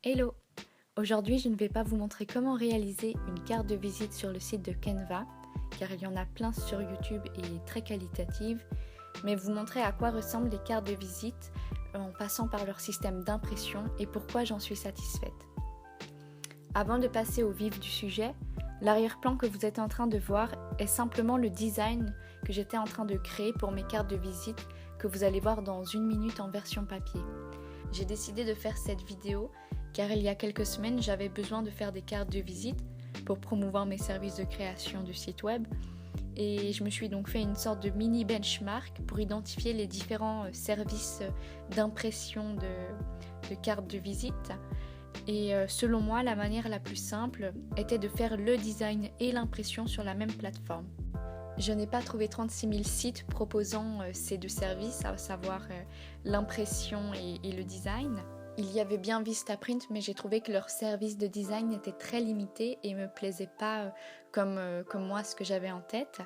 Hello! Aujourd'hui, je ne vais pas vous montrer comment réaliser une carte de visite sur le site de Canva, car il y en a plein sur YouTube et très qualitatives, mais vous montrer à quoi ressemblent les cartes de visite en passant par leur système d'impression et pourquoi j'en suis satisfaite. Avant de passer au vif du sujet, l'arrière-plan que vous êtes en train de voir est simplement le design que j'étais en train de créer pour mes cartes de visite que vous allez voir dans 1 minute en version papier. J'ai décidé de faire cette vidéo car il y a quelques semaines, j'avais besoin de faire des cartes de visite pour promouvoir mes services de création de site web et je me suis donc fait une sorte de mini benchmark pour identifier les différents services d'impression de cartes de visite. Et selon moi, la manière la plus simple était de faire le design et l'impression sur la même plateforme. Je n'ai pas trouvé 36 000 sites proposant ces deux services, à savoir l'impression et le design. Il y avait bien Vistaprint, mais j'ai trouvé que leur service de design était très limité et me plaisait pas comme moi ce que j'avais en tête.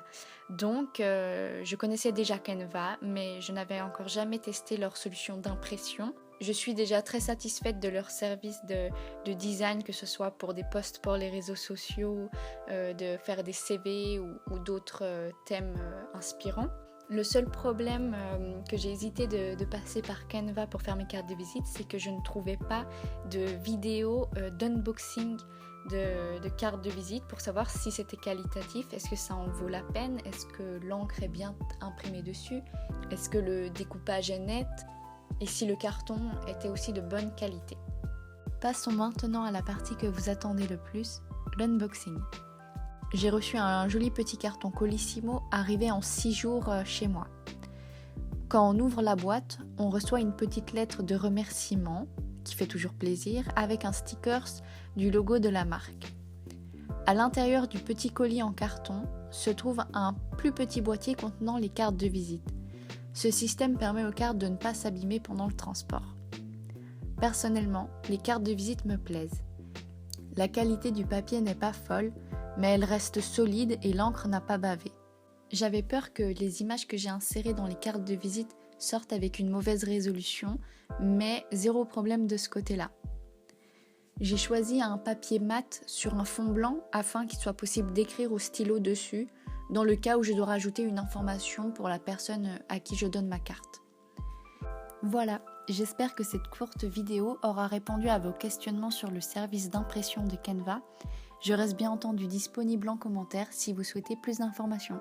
Donc je connaissais déjà Canva, mais je n'avais encore jamais testé leur solution d'impression. Je suis déjà très satisfaite de leur service de design, que ce soit pour des posts pour les réseaux sociaux, de faire des CV ou d'autres thèmes inspirants. Le seul problème que j'ai hésité de passer par Canva pour faire mes cartes de visite, c'est que je ne trouvais pas de vidéo d'unboxing de cartes de visite pour savoir si c'était qualitatif, est-ce que ça en vaut la peine, est-ce que l'encre est bien imprimée dessus, est-ce que le découpage est net et si le carton était aussi de bonne qualité. Passons maintenant à la partie que vous attendez le plus, l'unboxing. J'ai reçu un joli petit carton Colissimo arrivé en 6 jours chez moi. Quand on ouvre la boîte, on reçoit une petite lettre de remerciement, qui fait toujours plaisir, avec un sticker du logo de la marque. À l'intérieur du petit colis en carton se trouve un plus petit boîtier contenant les cartes de visite. Ce système permet aux cartes de ne pas s'abîmer pendant le transport. Personnellement, les cartes de visite me plaisent. La qualité du papier n'est pas folle, mais elle reste solide et l'encre n'a pas bavé. J'avais peur que les images que j'ai insérées dans les cartes de visite sortent avec une mauvaise résolution, mais zéro problème de ce côté-là. J'ai choisi un papier mat sur un fond blanc afin qu'il soit possible d'écrire au stylo dessus, dans le cas où je dois rajouter une information pour la personne à qui je donne ma carte. Voilà, j'espère que cette courte vidéo aura répondu à vos questionnements sur le service d'impression de Canva. Je reste bien entendu disponible en commentaire si vous souhaitez plus d'informations.